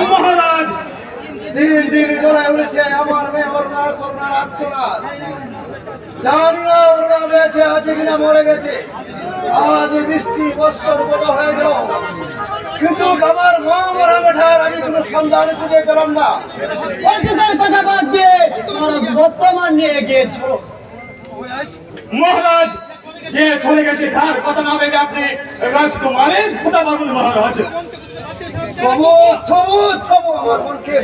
মহারাজ দিন দিন জ্বলে উঠেছে আমার মেয়ে অরুণার করুণার আত্মনাদ। জানি না অরুণা বেঁচে আছে কিনা মরে গেছে। আজ বৃষ্টি বৎসর বড় হয়ে গেল, কিন্তু আমার মা মরা বেঠার আমি কোনো সন্ধান খুঁজে পেলাম না। অতীতের কথা বাদ দিয়ে মহারাজ বর্তমান নিয়ে এগিয়ে চলো। মহারাজ যে চলে গেছে তার কথা না ভেবে আপনি রাজকুমারের কথা ভাবুন মহারাজ। আমার মনকে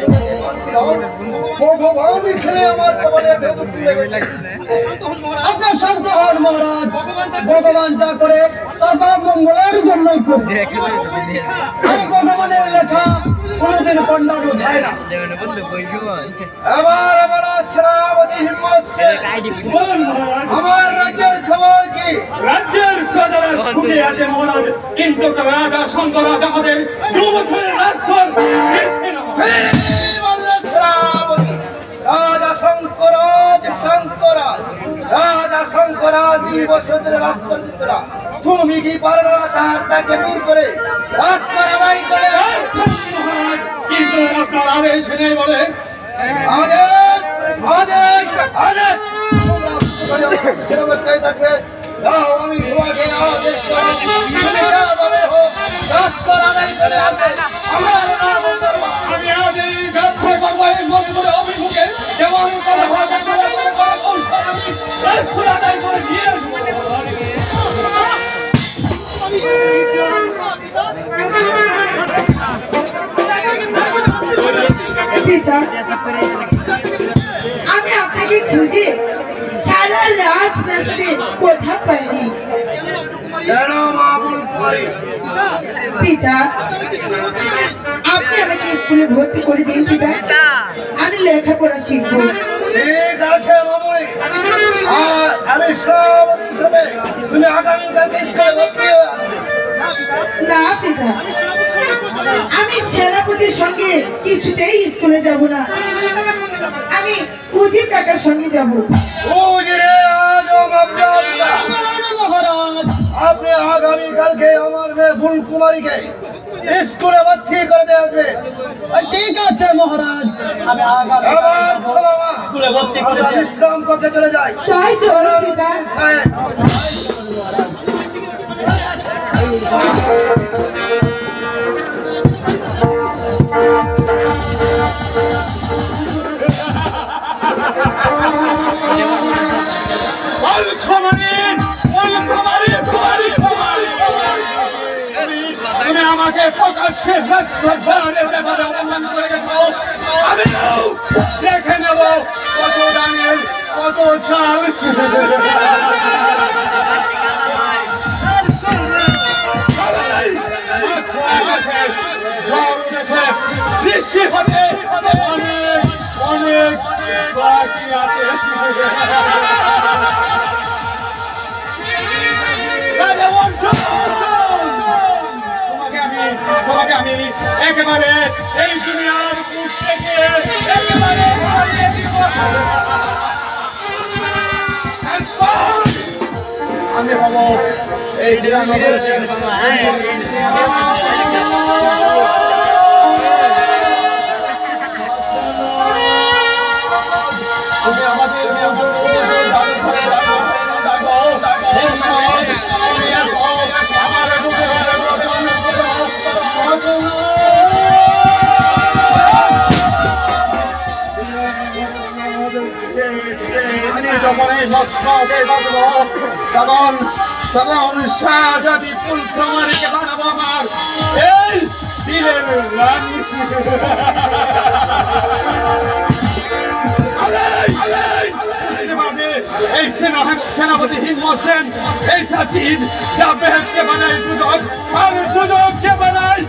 ভগবান খেলে আমার কবলে লেগেছে। আপনার শান্ত হন মহারাজ, ভগবান যা করে তার বাপ মঙ্গলের জন্যই করে। আর ভগবানের লেখা কোনোদিন কন্যানো যায় না। আমার রাজ্যের খবর কি? রাজ্যের কথা শুনে আছে মহারাজ, কিন্তু রাজা শঙ্করাজ আমাদের 2 বছরের রাজকর রাজা শঙ্করাজ 2 বছর ধরে রাজ করে দিত না। তুমি কি পারো না তাকে দূর করে রাজ করা আদায় করে? কিন্তু আপনার আদেশ নেই বলে আদেশ আদেশ আদেশ সেরকমটাই থাকবে। দাও আমি তোমাকে আদেশ করি, তুমি যা বলে হোক রাজ করা আদায় করে আনবে। আমার নাম দরবার। আমি আজ এই ব্যবসা করবো এই মন্দিরের অভিমুখে, যেমন করে ভাষা করে আমি রাজপুর আদায় করে দিয়ে পিতা, আমি আপনাকে খুঁজে সারা রাজপ্রাসাদে কোথাও পাইনি। পিতা, আপনি আমাকে স্কুলে ভর্তি করে দিন পিতা, আমি লেখাপড়া শিখবো। ঠিক আছে মামুই, আমি সব সাথে তুমি আগামীকালকে স্কুলে ভর্তি হবে। না পিতা, আমি সেনাপতির সঙ্গে কিছুতেই স্কুলে যাব না। আমি উজির কাকার সঙ্গে যাব। মহারাজ আপনি আগামীকালকে আমার মেয়ে ফুলকুমারীকে স্কুলে ভর্তি করে দিয়ে আসবে। ঠিক আছে মহারাজ, আমি আবার ছোলামা স্কুলে ভর্তি করে আমরা বিশ্রাম করতে চলে যাই। তাই চলো পিতা। তুমি আমাকে প্রকাশ্যে অবমান করে গেছো। আমি দেখে নেব কত দামের কত চাল। বৃষ্টি হতে অনেক অনেক বাকি আছে। তোমাকে আমি একেবারে এই দুনিয়ার বুক থেকে একেবারে হারিয়ে দিব। আমি হব এই গ্রামের তুমি আমাদের তখন শাহজাদি ফুলকুমারীকে বানাবো আমার এই দিলের রানী। এই সেনাপতি হিম্মত সেন এই সাচিদ যা বেহেশতে বানায় দুদক, আর দুদককে বানায়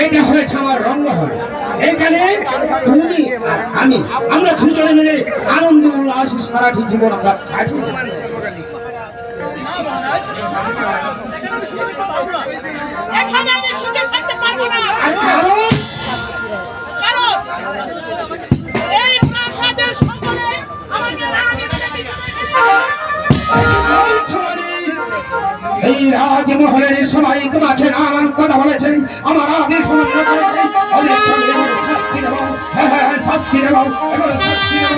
এইটা হয়েছে আমার রঙ্গহল। এইখানে তুমি আর আমি, আমরা দুজনে মিলে আনন্দ উল্লাস সারাটি জীবন আমরা কাটিয়ে এখানে আমি সুখে থাকতে পারবো না। আর কারণ কারণ এই প্রাসাদের সকলে আমাকে রানী বলে এই রাজমহলের সবাই তোমাকে নানান কথা বলেছেন, আমার আদেশ অমান্য করেছেন। অনেক শাস্তি দেব, হ্যাঁ শাস্তি দেব, এবার শাস্তি দেব।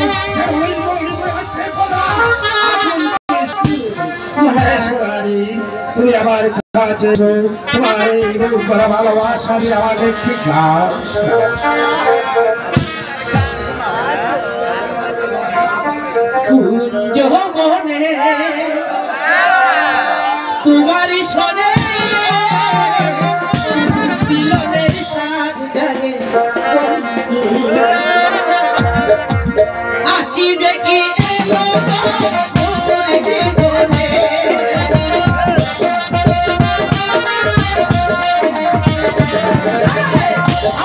তুমি আমার কাছে তোমার এই ভালোবাসা দিয়ে আমাকে ঠিক না জগনে তোমারই শোনে দিলের সাথ জাগে আসিবে কি এলো জীবনে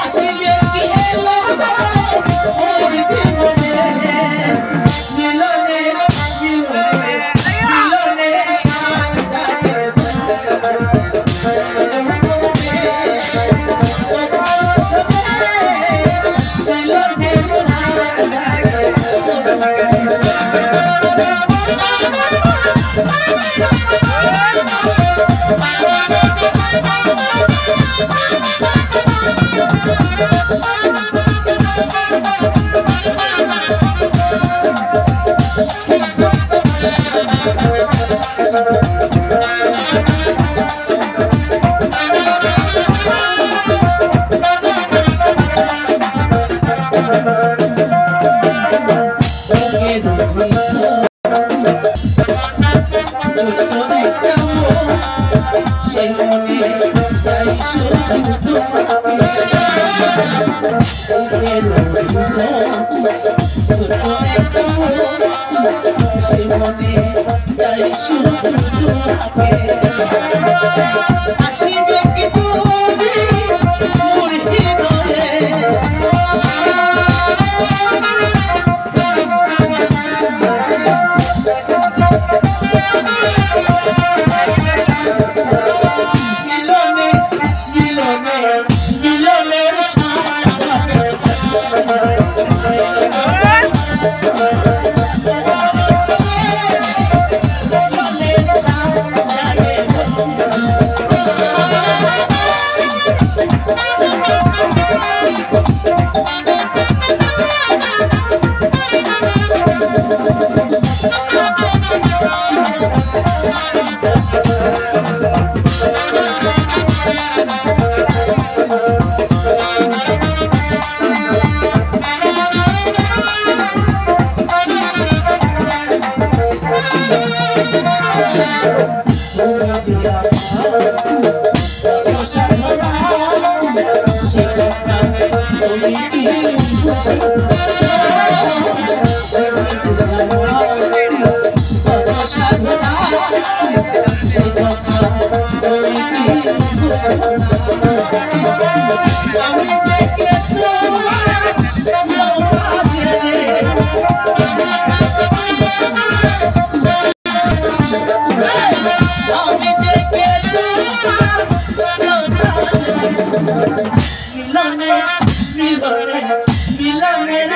আসিবে কি এলো জীবনে মিলনের সাথ জাগে আসিবে কি তুমি মুড়ি ধরে মিলনের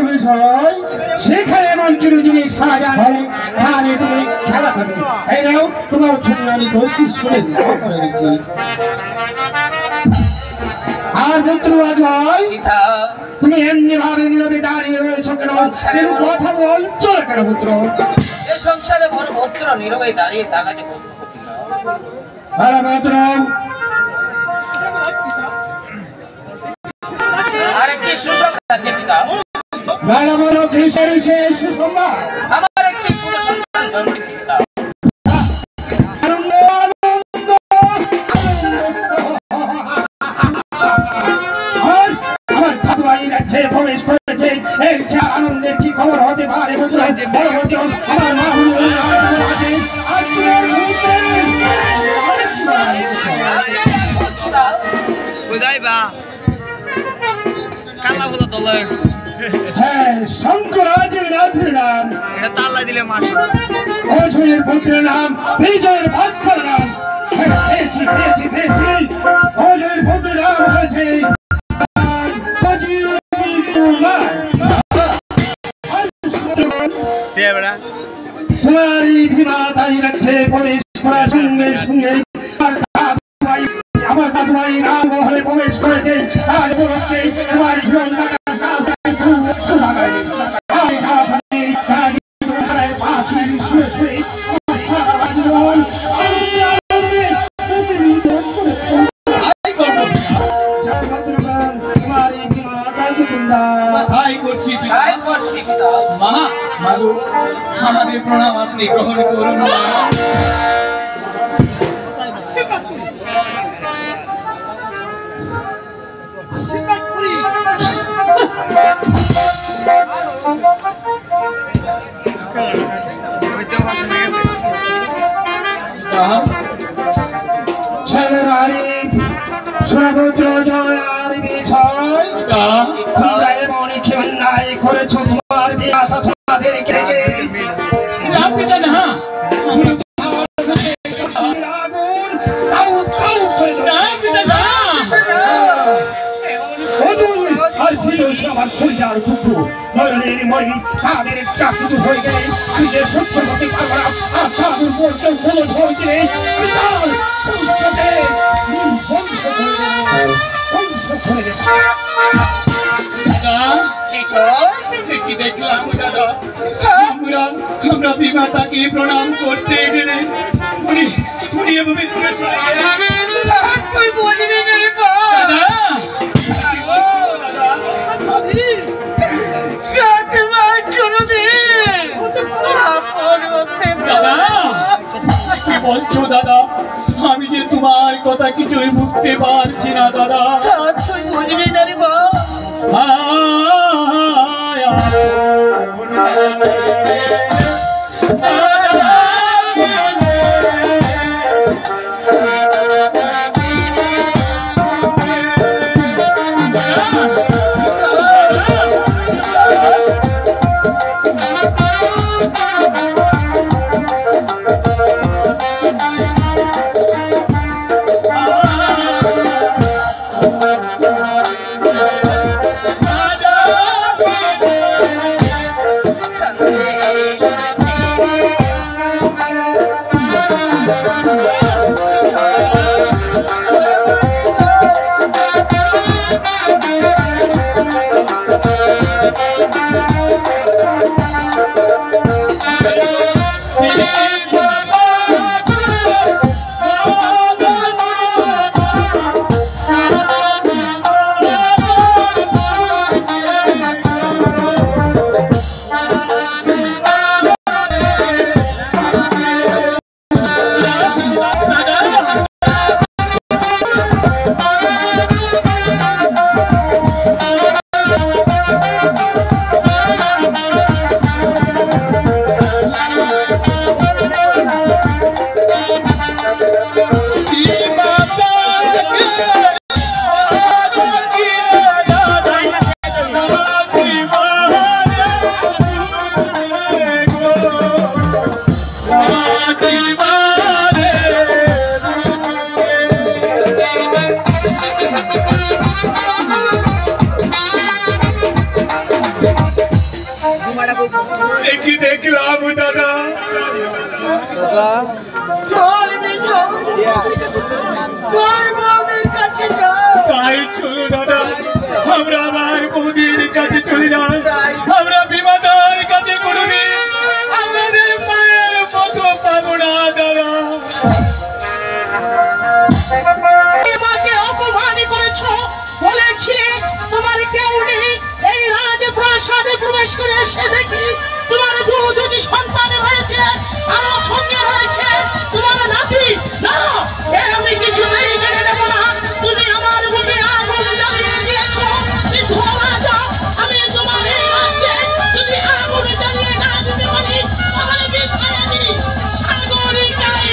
বিষয় সেখানে এমন কিছু জিনিস পাওয়া যায় তাহলে তুমি খেলা করবে। এই নাও তোমার জন্য আমি দোষী স্কুলে করে দিচ্ছি। আর পুত্র অজয়, তুমি এমনি ভাবে নীরবে দাঁড়িয়ে রয়েছো কেন? তুমি কথা বলছো না কেন পুত্র? এই সংসারে বড় ভদ্র নীরবে দাঁড়িয়ে তাকাতে করতে আরে পুত্র, আরে কি সুসংবাদ আছে পিতা? বড় বড় কিশোরী সে সুসংবাদ আমার একটি পুরো সন্তান জন্মেছে পিতা। প্রবেশ করেছে, এর চেয়ে আনন্দের কি খবর হতে পারে? আমার মা কালা বলা দলের হ্যাঁ শঙ্করাজের নাথের নাম এটা তাল্লা দিলে মাসা অজয়ের পুত্রের নাম বিজয়ের ভাস্কর নাম হ্যাঁ পেয়েছি অজয়ের পুত্রের নাম হয়েছে তোমারই বিমাতাই রাখছে প্রবেশ করার সঙ্গে সঙ্গে আমার দাদুভাই নাম মহলে প্রবেশ করেছে আর বলছে তোমার জীবন আমাদের প্রণাম আপনি গ্রহণ করুন সুরপুত্র জয় আর বিজয় তোমরা এমন কি অন্যায় করেছো তোমার বিধাতা তোমাদেরকে আমার পরিবার টুকরো নয়নের মরি তাদের একটা কিছু হয়ে গেলে আমি যে সহ্য করতে পারবো না আর তাদের উপর কেউ কোনো ঝড় দিলে আমি তার বংশকে কি দেখলাম দাদা আমরা বিমাতাকে প্রণাম করতে গেলে উনি এভাবে তুলে তুই বলবি না রে দাদা কি বলছো দাদা আমি যে তোমার কথা কিছুই বুঝতে পারছি না দাদা তুই বুঝবি না রে কি দেখলাম দাদা তাই চলো দাদা আমরা আমার বৌদির কাছে চলে যাই আমরা বিমাতার কাছে কোনোদিন আমাদের পায়ের মতো পাবো না দাদা অপমানি করেছ বলেছিলে তোমার কেউ নেই এই রাজপ্রাসাদে প্রবেশ করে এসে দেখি তোমার দুটি সন্তান হয়েছে আরো সঙ্গে রয়েছে তোমার নাতি না আমি কিছু নেই জেনে নেব না তুমি আমার বুকে আগুন জ্বালিয়ে দিয়েছো কিন্তু রাজা আমি তোমার এই রাজ্যে যদি আগুন জ্বালিয়ে না দিতে পারি তাহলে বিদায় আমি সাগরিকাই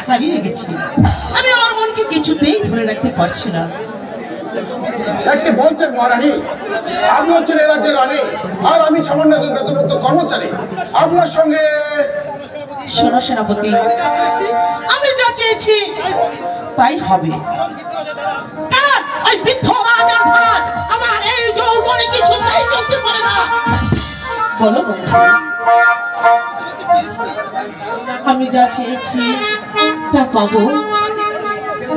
হারিয়ে গেছি। আমি আমার মনকে কিছুতেই ধরে রাখতে পারছি না। একটি বলছেন মহারানী, আপনি হচ্ছেন এই রাজ্যের রানী, আর আমি সামান্য একজন বেতনভুক্ত কর্মচারী। আপনার সঙ্গে শোনো সেনাপতি, আমি যা চেয়েছি তাই হবে। কারণ ওই বৃদ্ধ রাজার ভাগ আমার এই যৌবনে কিছুতেই চলতে পারে না। বলো বন্ধু, আমি যা চেয়েছি তা পাবো?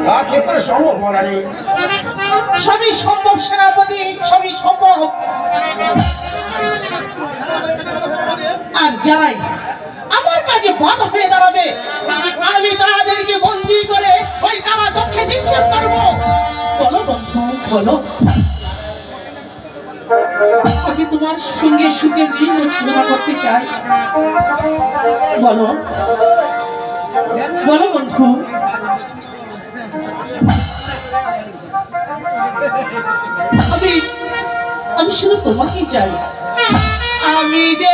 তা কি করে সম্ভব মহারানী? সবই সম্ভব সেনাপতি, সবই সম্ভব। আর যাই আমার কাছে বাধা হয়ে দাঁড়াবে, আমি তাদেরকে বন্দি করে ওই কারাদক্ষে নিক্ষেপ করবো। বলো বন্ধু, বলো। আমি তোমার সঙ্গে সুখের ঋণ রচনা করতে চাই। বলো বলো বন্ধু। আমি শুধু তোমাকেই চাই। আমি যে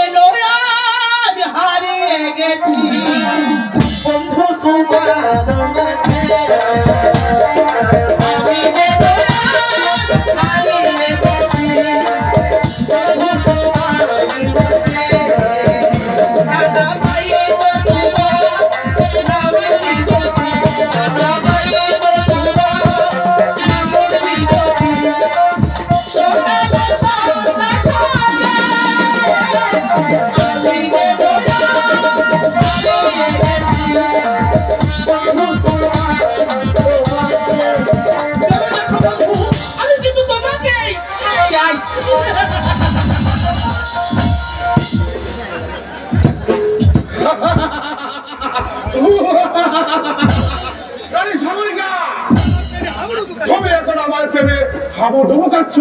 আজ হারিয়ে গেছি বন্ধু তোমার মাঝে। আমি যে আজ হারিয়ে গেছি বন্ধু তোমার মাঝে। দাদা ভাই তুমি এখন আমার প্রেমে হাবুডুবু খাচ্ছ।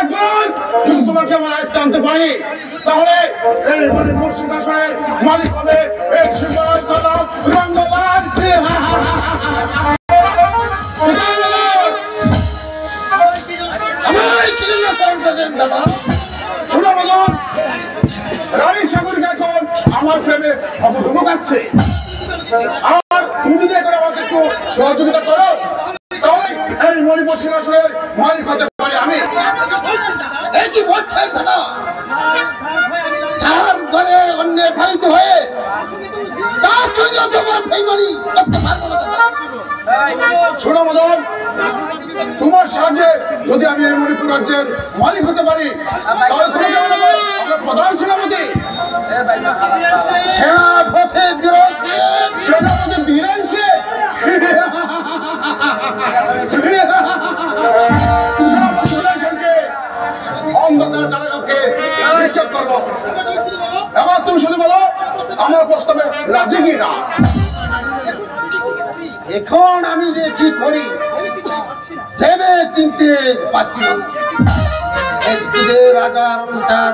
একবার যদি তোমাকে আমার আয়ত্তে আনতে পারি, তাহলে এই মণিপুর সিংহাসনের মালিক হবে এই সিংহাসন রঙ্গবান। দাদা শোনো মদন, রানী সাগরিকা এখন আমার প্রেমে হাবুডুবু খাচ্ছে। আর তুমি যদি এখন আমাকে একটু সহযোগিতা করো, তাহলে এই মণিপুর সিংহাসনের মালিক হতে পারি আমি। এই কি বলছেন দাদা? যার ঘরে অন্য পালিত হয়ে তার সঙ্গে তোমার বেইমানি করতে পারবো না দাদা। শোনো মদন, তোমার সাহায্যে যদি আমি এই মণিপুর রাজ্যের মালিক হতে পারি, তাহলে তুমি কেমন হবে? আমার প্রধান সেনাপতি। সেনাপতি দিয়েছে, সেনাপতি দিয়েছে। অন্ধকার কারাগারকে নিক্ষেপ করবো। এবার তুমি শুধু বলো, আমার প্রস্তাবে রাজি কি না? এখন আমি যে কি করি ভেবে চিনতে পারছি না। একদিকে রাজার অনুষ্ঠান,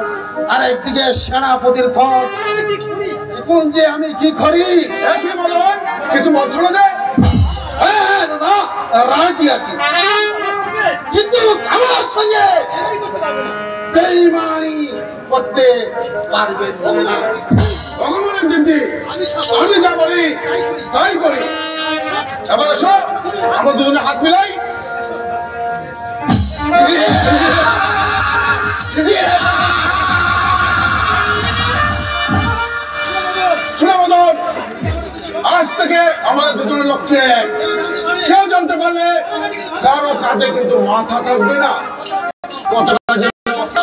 আর একদিকে সেনাপতির পদ। এখন যে আমি কি করি? কি বলুন, কিছু বলছো না যে? হ্যাঁ দাদা, রাজি আছি, কিন্তু আমার সঙ্গে বেঈমানি করতে পারবেন না। ভগবানের দিদি, আমি যা বলি তাই করি। এবার এসো, আমরা দুজনে হাত মিলাই। শোনো মদন, আজ থেকে আমাদের দুজনের লক্ষ্যে কেউ জানতে পারলে কারো কাঁধে কিন্তু মাথা থাকবে না। কতটা যেন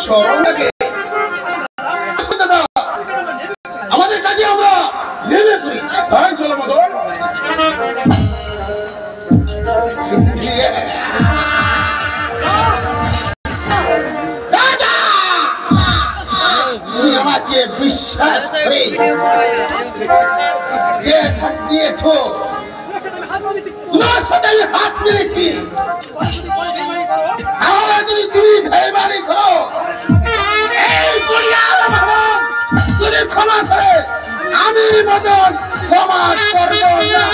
সরম লাগে। আমাদের কাজে আমরা নেমে পড়ি। তাই চলো মদন। তুমি আমাকে বিশ্বাস করে যে হাত দিয়েছ, তোমার সাথে আমি হাত মিলেছি। আর যদি তুমি বেঈমানি করো, এই দুনিয়ার মানুষ যদি ক্ষমা করে, আমি মদন ক্ষমা করব না।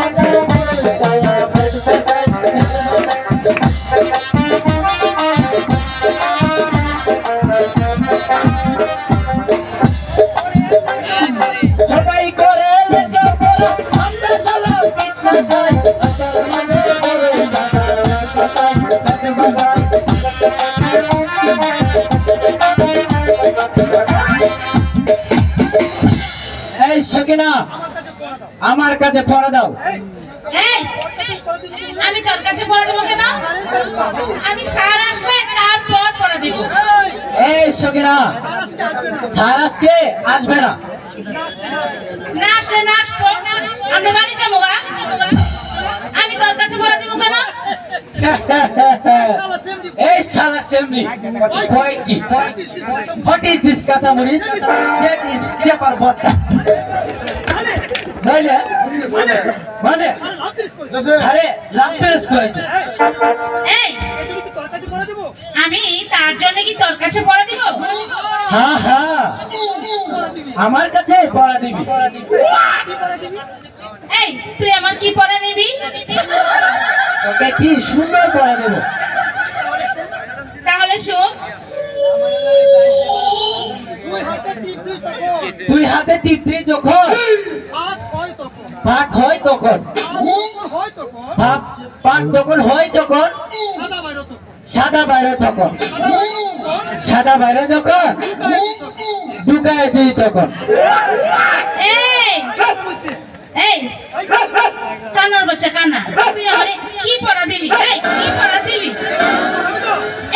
I'm আমার কাছে পড়া দাও। এই, আমি তোর কাছে পড়া দেবো কেন? আমি স্যার আসলে তারপর পড়া দিব। এই সকিনা, স্যার আজকে আসবে না। না আসলে না আসবো, আমরা বাড়ি যাবো গা। আমি তোর কাছে পড়া দিব কেন? এই সালা সেমনি কয় কি? হোয়াট ইজ দিস কাঁচামরিচ? দ্যাট ইজ পেপার ভর্তা। নইলে মানে আরে লাভ পেরেস করেছে। এই, আমি তার জন্য কি তোর কাছে পড়া দিব? হ্যাঁ হ্যাঁ, আমার কাছে পড়া দিবি। এই, তুই আমার কি পড়া নিবি? তোকে কি সুন্দর পড়া দেব। তাহলে শোন, তুই হাতে টিপ দিয়ে যখন পাক হয় তখন, পাক যখন হয় তখন সাদা বাইরে তখন, সাদা বাইরে যখন ঢুকায় দিই তখন। এই এই কান্নার বাচ্চা কান্না, তুই আমারে কি পড়া দিলি? এই, কি পড়া দিলি?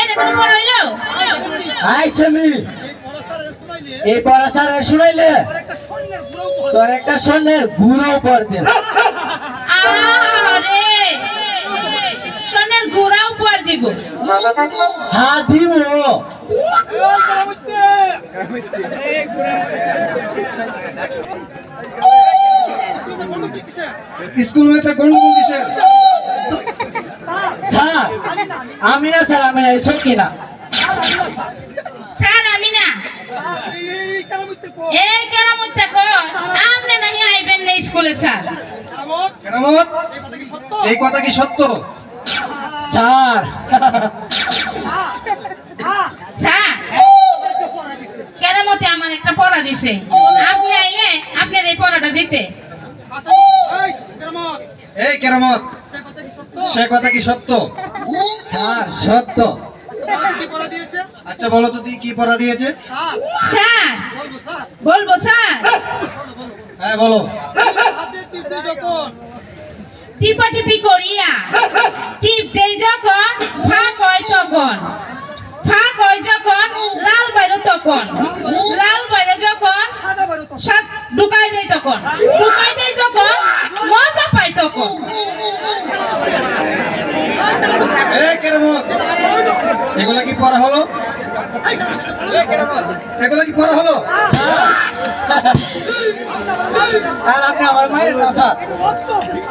এটা কোনো পড়া হইলো? আই সেমি, এই পড়া স্যার শুনাইলে তোর একটা স্বর্ণের গুঁড়ো উপর দেব। আরে, সোনার ঘোড়াও পর দিব। হ্যাঁ দিব। স্কুল মেয়েতে গন্ডগোল কিসের? স্যার আমি না, স্যার আমি না, এসব কিনা। স্যার আমি না, এই কেরামতটা কো আমনে নাহি আইবেন না স্কুলে স্যার। কেরামত, এই কথা কি সত্য? স্যার স্যার, কেরামতে আমার একটা পড়া দিছে, আপনি আইলে আপনার এই পড়াটা দিতে। এই কেরামত, সে কথা কি সত্য? স্যার সত্য। আচ্ছা বলো তো তুই কি পড়া দিয়েছে? স্যার বলবো স্যার? হ্যাঁ বলো। টিপা টিপি করিয়া টিপ দেই যখন ফাঁক হয় তখন, ফাঁক হয় যখন লাল বাইরে তখন, লাল বাইরে যখন ঢুকাই দেয় তখন, ঢুকাই দেয় যখন মজা পাই তখন। এই কেরামত, এগুলা কি পড়া হলো? এগুলা কি পড়া হলো? স্যার আপনি আমার মায়ের না স্যার,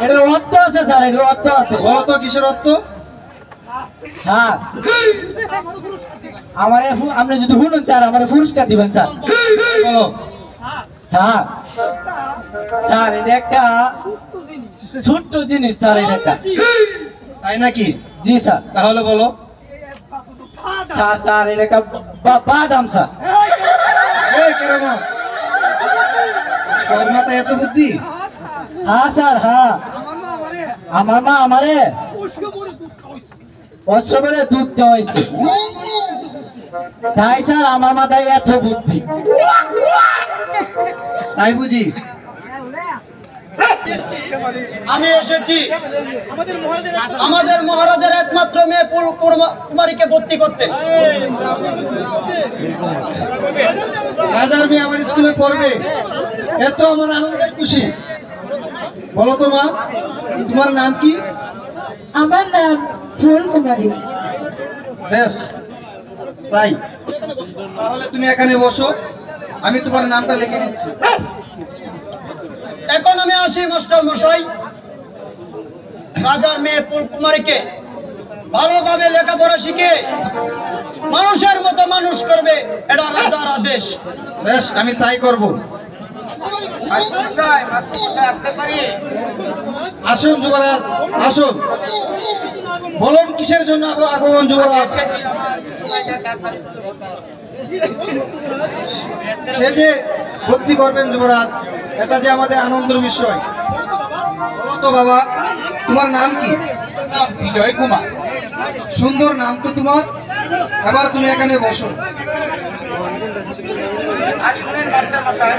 এটার অর্থ আছে স্যার, এটার অর্থ আছে। বলো তো কিসের অর্থ? স্যার আমারে আপনি যদি শুনুন স্যার আমারে পুরস্কার দিবেন স্যার। বলো। স্যার, স্যার এটা একটা ছোট্ট জিনিস স্যার, এটা একটা। তাই নাকি? জি স্যার। তাহলে বলো। স্যার স্যার এটা একটা বাদাম স্যার। এই কেরামত, তোর মাথায় এত বুদ্ধি? হ্যাঁ স্যার হ্যাঁ, আমার মা আমারে অশ্বরে দুধ খাওয়াইছে, তাই স্যার আমার মাথায় এত বুদ্ধি। তাই বুঝি? আমি এসেছি আমাদের মহারাজের একমাত্র মেয়ে ফুল কুমারীকে ভর্তি করতে। রাজার মেয়ে আমার স্কুলে পড়বে, এত আমার আনন্দের খুশি। বলো তো মা, তোমার নাম কি? আমার নাম ফুলকুমারী। বেশ, তাই তাহলে তুমি এখানে বসো, আমি তোমার নামটা লিখে নিচ্ছি। এখন আমি আসি মাস্টার মশাই, রাজার মেয়ে ফুলকুমারীকে ভালোভাবে লেখাপড়া শিখে মানুষের মতো মানুষ করবে, এটা রাজার আদেশ। বেশ, আমি তাই করব। আসতে পারি? আসুন যুবরাজ, আসুন। বলুন কিসের জন্য আগমন যুবরাজ? সে যে ভর্তি করবেন যুবরাজ, এটা যে আমাদের আনন্দের বিষয়। বলো তো বাবা, তোমার নাম কি? বিজয় কুমার। সুন্দর নাম তো তোমার। এবার তুমি এখানে বসো। আর শুনেন মাস্টার মশাই,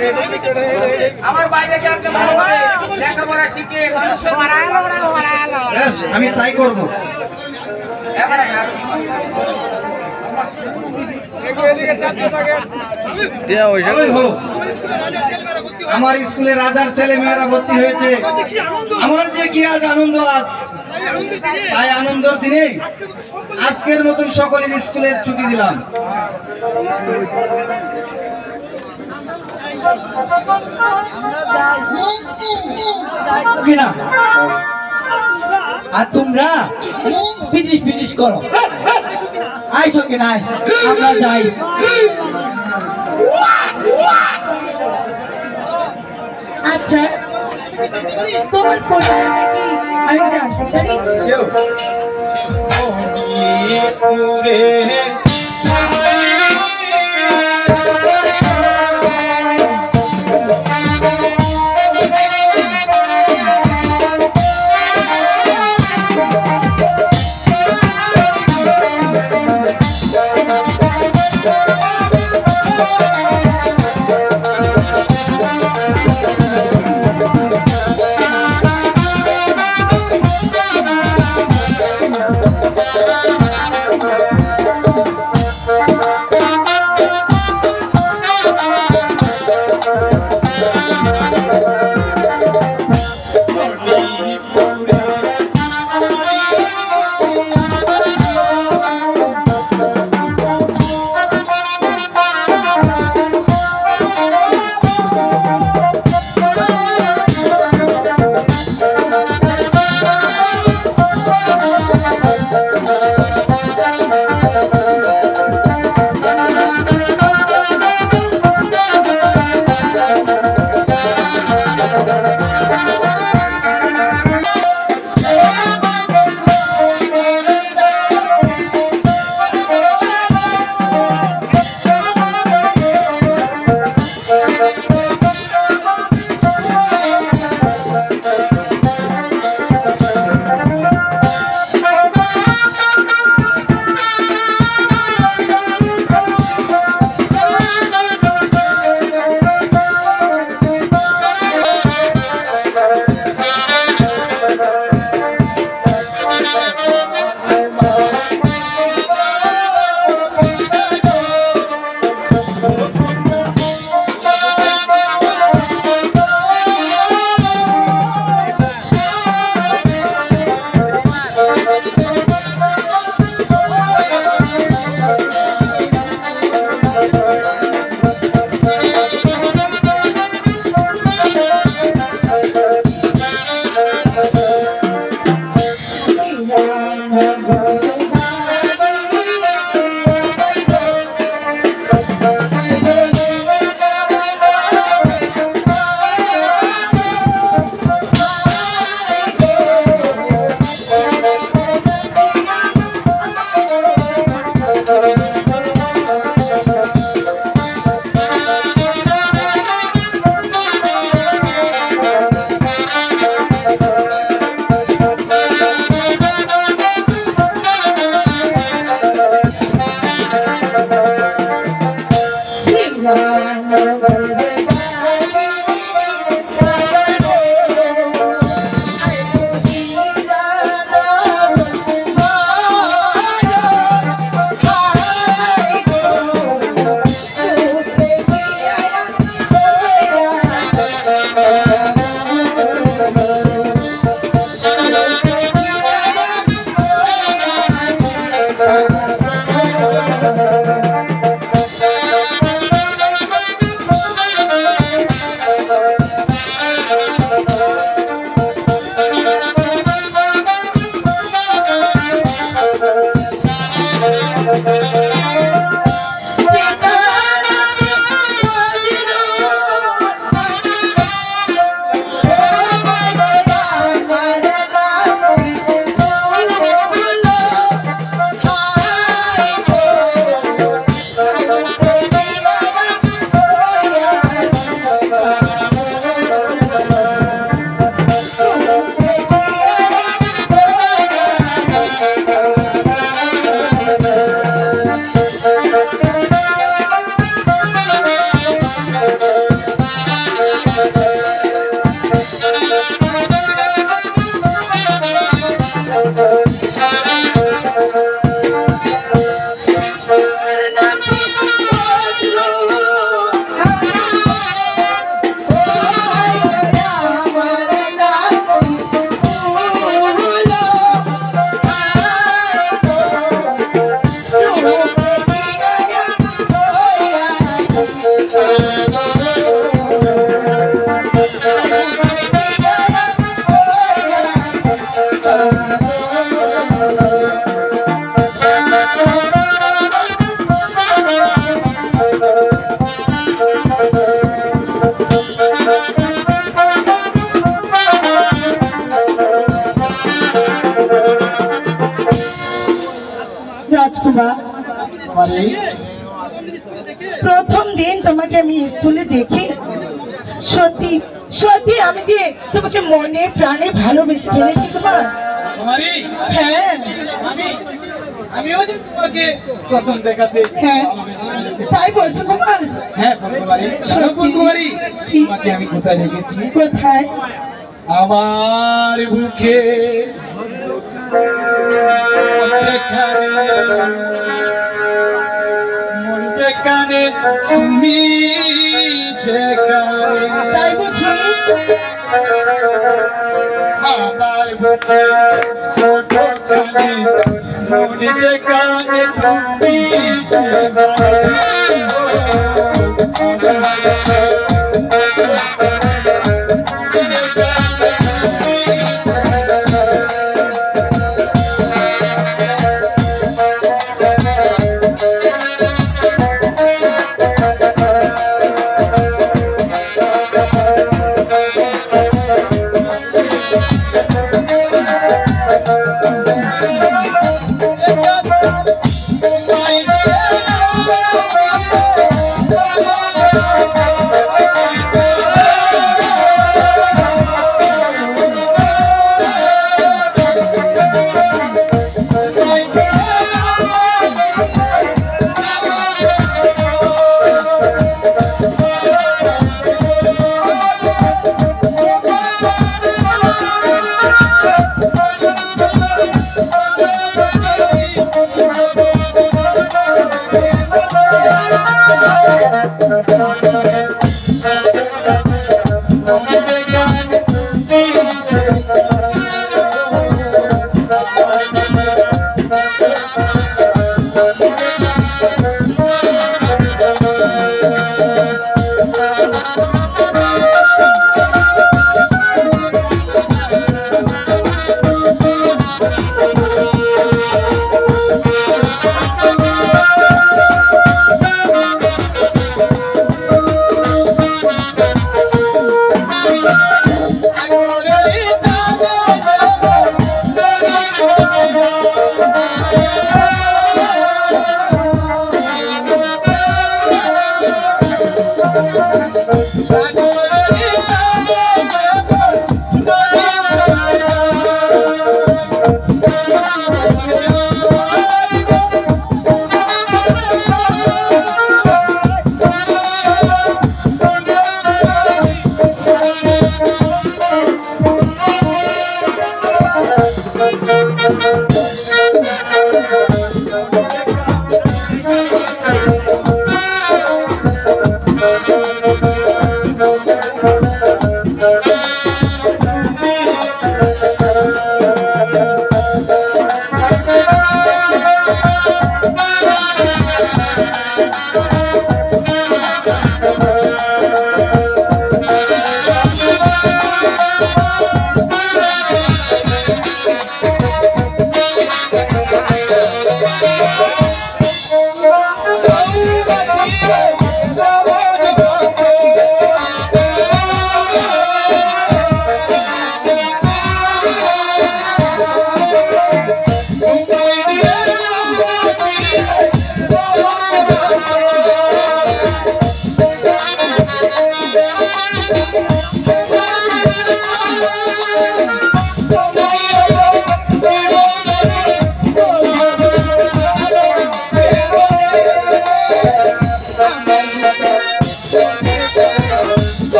আমার বাইরেকে একটা ভালোভাবে লেখাপড়া শিখে মানুষের বেশ, আমি তাই করব। এবার আমি আসি মাস্টার ভালোই হলো। আমার স্কুলে রাজার ছেলে মেয়েরা ভর্তি হয়েছে। আমার যে কি আজ আনন্দ, আজ তাই আনন্দের দিনে আজকের মতন সকলের স্কুলের ছুটি দিলাম। কিনা আর তোমরা পিটিস পিটিস করো, আইছো কিনা আমরা যাই। আচ্ছা, তোমার পরিচয়টা কি আমি জানতে পারি? রাজকুমার, প্রথম দিন তোমাকে আমি স্কুলে দেখি, সত্যি সত্যি আমি যে তোমাকে মনে প্রাণে ভালোবেসে ফেলেছি কুমার। হ্যাঁ আমিও যে তোমাকে প্রথম দেখাতে হ্যাঁ তাই বলছো কুমার? হ্যাঁ কুমারী, সত্যি? কুমারী কি? তোমাকে আমি কোথায় দেখেছি? কোথায়? আমার বুকে মন যেখানে তুমি সেখানে, তাই বুঝি? আমার বুকে ওঠোখানে মন যেখানে তুমি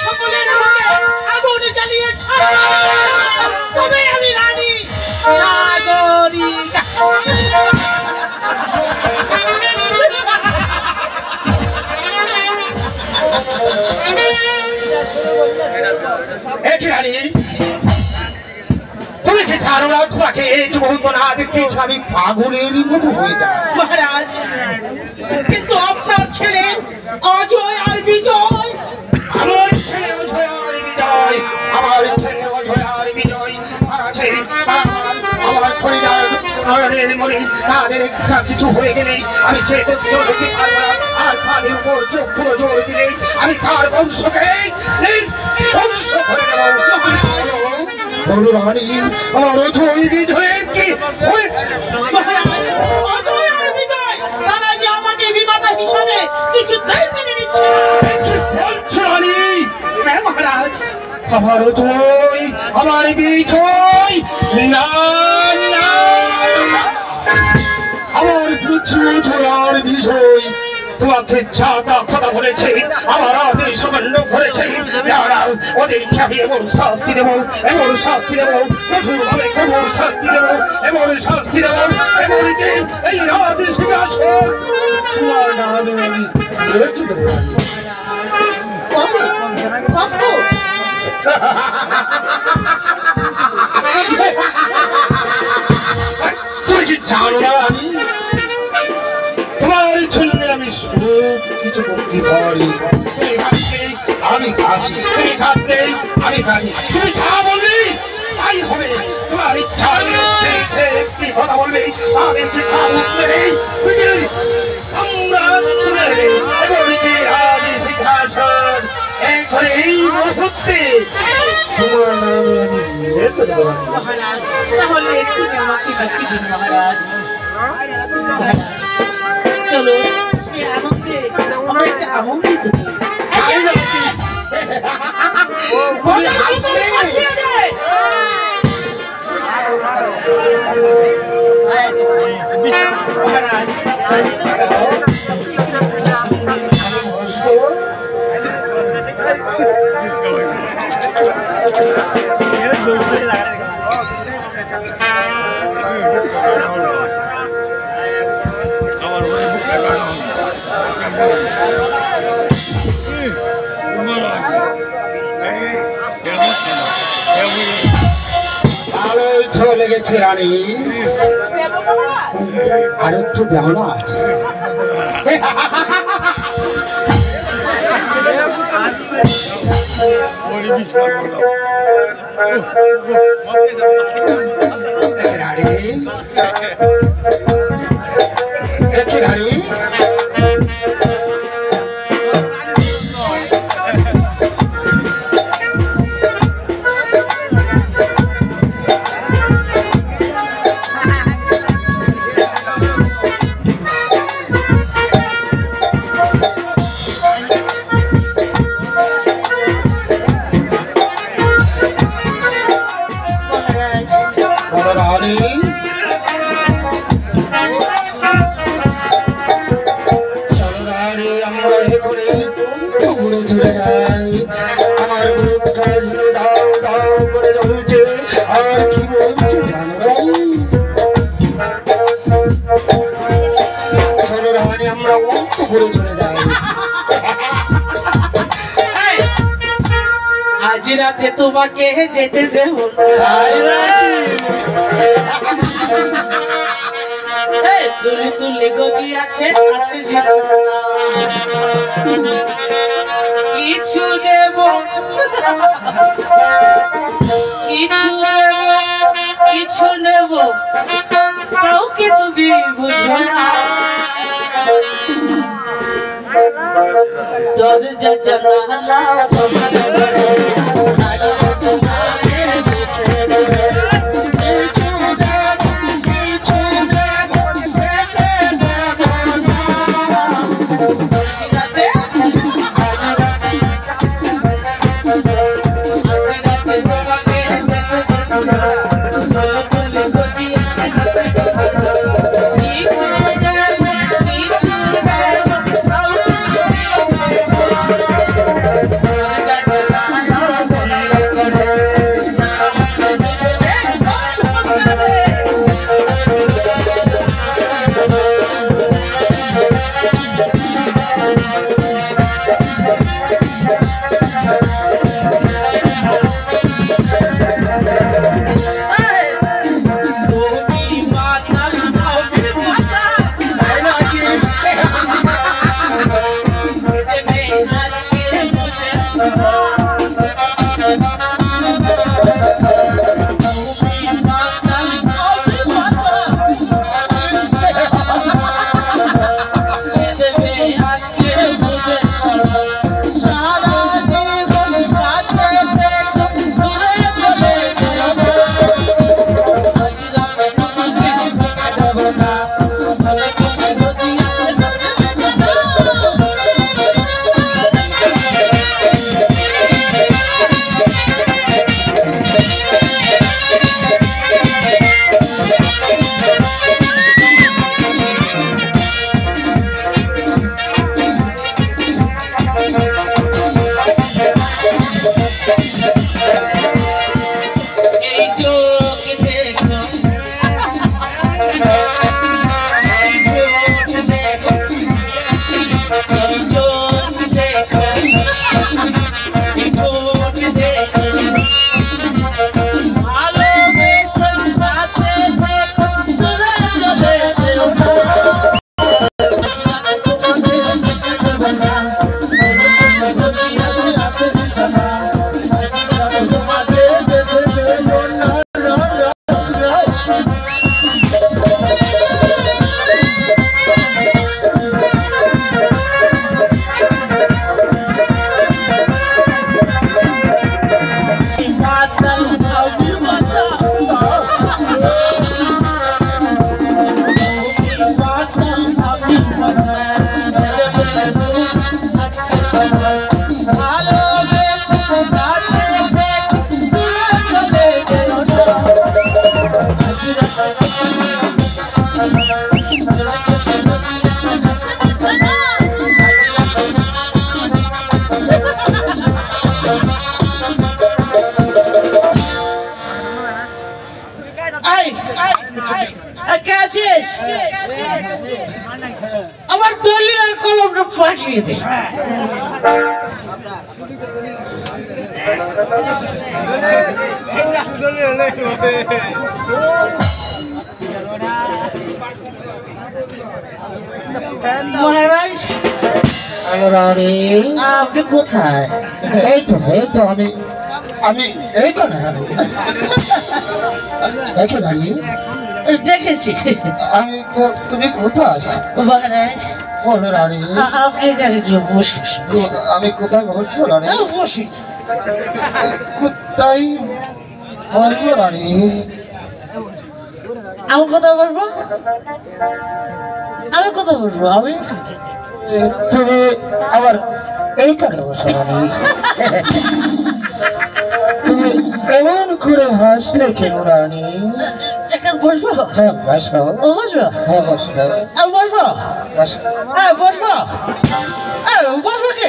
সকলের মনে আগুন জ্বালিয়ে ছাড়, তবে আমি জানো না তোমাকে এই মুহূর্ত না দেখতেছি আমি পাগলের মতো হয়ে যাই। মহারাজ, কিন্তু আপনার ছেলে অজয় আর বিজয়, আমার ছেলে অজয় আর বিজয়, আমার ছেলে অজয় আর বিজয় আছে। আমার পরিবার নয়নের মনে তাদের একটা কিছু হয়ে গেলে আমি সে তথ্য দিতে পারবো না। আর পানির উপর চোখ পুরো জোর দিলে আমি তার বংশকে ধ্বংস করে দেব। রানী, আমার অজয় বিজয়ের কি হয়েছে? মহারাজ, অজয় আর বিজয় তারা যে আমাকে বিমাতা হিসাবে কিছুতেই মেনে নিচ্ছে না। কি বলছো রানী? হ্যাঁ মহারাজ, আমার অজয়, আমার বিজয়, না না, আমার পুত্র অজয় আর বিজয় তোমাকে যা তা কথা বলেছে, আমার আদেশ অমান্য করেছে। দাঁড়াও, ওদেরকে আমি এমন শাস্তি দেবো, এমন শাস্তি দেবো, কঠোর ভাবে কঠোর শাস্তি দেবো, এমন শাস্তি দেবো, এমন যে এই রাজ সিংহাসন তোমার নামে আমি রেখে দেবো। কবে কবে তুমি কি জানো না আমি তোমার জন্য আমি সব কিছু করতে পারি। তুমি হাসলে আমি হাসি, তুমি কাঁদলে আমি কাঁদি, তুমি যা বলবি তাই হবে। তোমার ইচ্ছা একটি কথা বলবে, তাদেরকে যা উঠবে সম্রাট তুলে এমনকি আজ সিংহাসন এখানে এই মুহূর্তে তোমার নামে আমি রেখে দেবো। মহারাজ, তাহলে একটু আমাকে বাকি দিন মহারাজ। চলো সে আনন্দে আমরা একটা আনন্দিত হই। তুমি হাসলে হাসিয়ে দে। মহারাজ, ভালোই তো লেগেছে রানী, আর একটু দেও না। রানী, আমার বুক দাও দাও করে জ্বলছে, আর কি বলছে জানো রানী, আমরা অন্ত করে চলে যাই। আজ রাতে তোমাকে যেতে দেব তুলে তুলে গদি আছে আছে কিছু দেব কিছু দেব কিছু নেব, কাউকে তুমি বুঝো না। দরজা জানালা কে আছিস? আমার দলীয় আর কলমটা পাঠিয়ে দে। মহারাজ আপনি কোথায়? এই তো আমি এই তো না দেখে রানী দেখেছি। আমি তো তুমি কোথায় মহারাজ বলো রানী আপনি এখানে বসুন। আমি কোথায় বসবো রানী বসুন। কোথায় বসবো রানী আমি কোথায় বসবো? আমি কোথায় বসবো? আমি তুমি আবার এইখানে বসো রানী তুমি এমন করে হাসলে কেন রানী এখানে বসবো? হ্যাঁ বসো বসবো? হ্যাঁ বসো আমি বসবো? বসো হ্যাঁ বসবো। বসবো কি?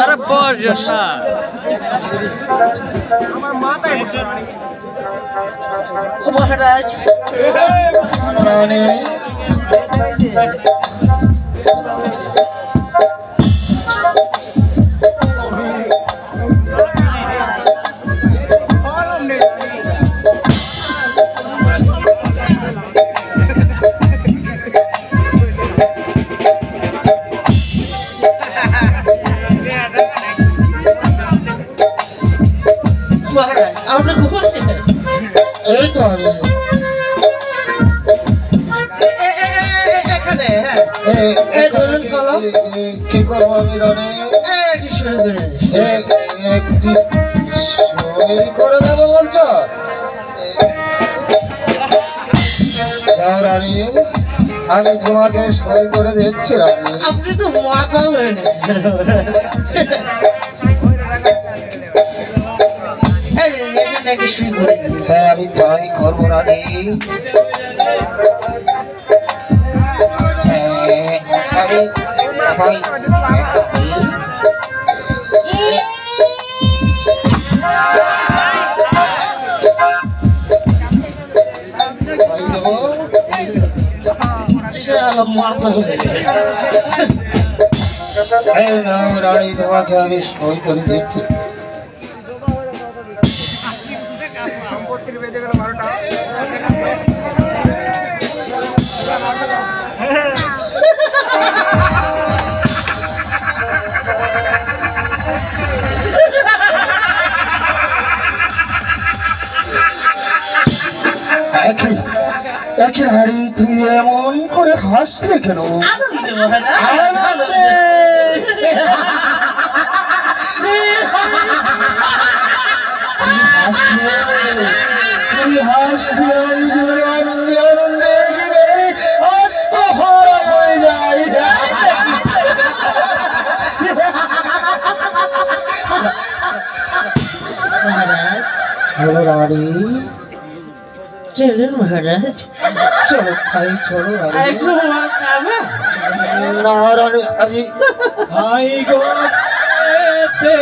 আরে বস না মহারাজ রানী মহারাজ আপনি ঘুমাচ্ছেন? এই তো আমি এখানে হ্যাঁ ধরুন কলম। কি করবো আমি রানী একটু শুরু করে দিন। একটি সই করে দেবো বলছো যাও রানী আমি তোমাকে সই করে দিচ্ছি রানী আপনি তো মাথা হয়ে গেছেন। এখানে একটু শুরু করে দিন। হ্যাঁ আমি তাই করবো রানী আমি মাথা হয়ে গেছে। রানী তোমাকে আমি সই করে দিচ্ছি একে হারি তুমি এমন করে হাসলে কেন আনন্দে মহারাজ আনন্দে। তুমি হাসলে আনন্দে আনন্দে আত্মহারা হয়ে যায় মহারাজ চলো রানী চলুন মহারাজ। চলো ভাই চলো রানী একটু মার খাবে? না রানী আজি ভাই গো দেখে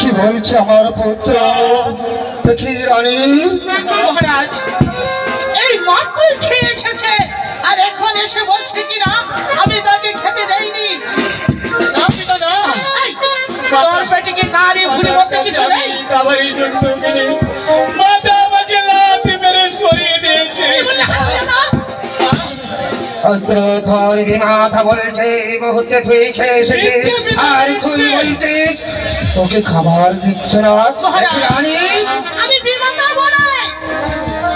কি বলছে আমার পুত্র? কি রানী? মহারাজ এই মাত্র খেয়ে এসেছে আর এখন এসে বলছে কিনা আমি তাকে খেতে দেইনি। না পিতা না, তোর পেটে কি নারী ভুড়ি বলতে কিছু নেই? খাবারের জন্য কিনে মাথা আমাকে লাথি মেরে সরিয়ে দিয়েছে। মাথা বলছে এই মুহূর্তে তুই খেয়ে এসেছিস আর তুই বলছিস তোকে খাবার দিচ্ছে না। রানী আমি বিমাতা বলে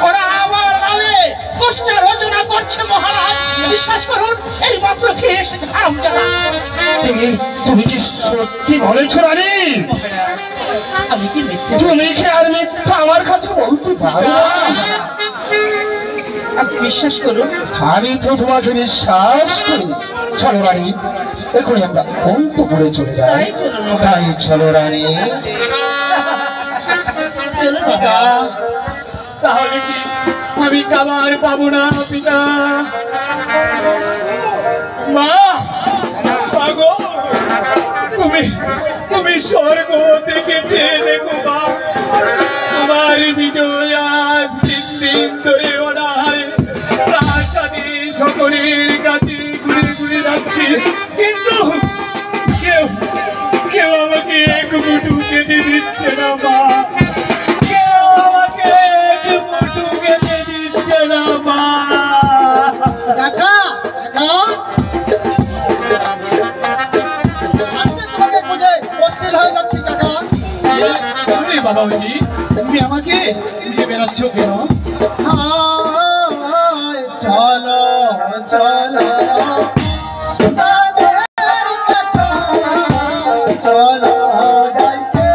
ওরা আমার নামে কুষ্ঠা রচনা করছে মহারাজ। বিশ্বাস করুন এই মাত্র খেয়ে এসেছে হারামজাদা। তুমি কি সত্যি বলেছো রানী? আমি কি মিথ্যে? তুমি কি আর মিথ্যা আমার কাছে বলতে পারো? আপনি বিশ্বাস করুন। আমি তো তোমাকে বিশ্বাস করি। চলো রানী এখন আমরা অন্তপুরে চলে যাই। তাই চলুন। তাই চলো রানী। চলুন পিতা, তাহলে কি আমি খাবার পাবো না পিতা? মা পাগো, তুমি স্বর্গ থেকে চেয়ে দেখো মা। তোমার বিজয় আজ 3 দিন ধরে অনাহারে প্রাসাদে সকলের কাছে ঘুরে ঘুরে যাচ্ছে, কিন্তু কেউ আমাকে এক মুঠো খেতে দিচ্ছে না মা। কেউ আমাকে এক মুঠো খেতে দিচ্ছে না মা। কাকা কাকা আমি তো তোমাকে খুঁজে অস্থির হয়ে যাচ্ছি কাকা। আরে বাবাজি, তুমি আমাকে খুঁজে বেড়াচ্ছ কেন? হায় চলো চলো দাদার কাকা, চলো যাইতে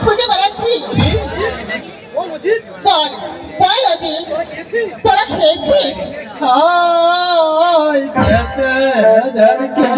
খুঁজে বেড়াচ্ছি। বল বল অজিত বৌদি তোরা খেয়েছিস? হাই খেতে ধরকে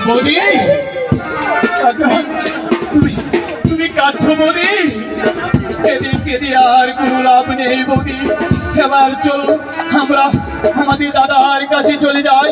বৌদি তুমি কাঁদছো বৌদি? কেঁদে কেঁদে আর কোনো লাভ নেই বৌদি। এবার চলো আমরা আমাদের দাদার কাছে চলে যাই।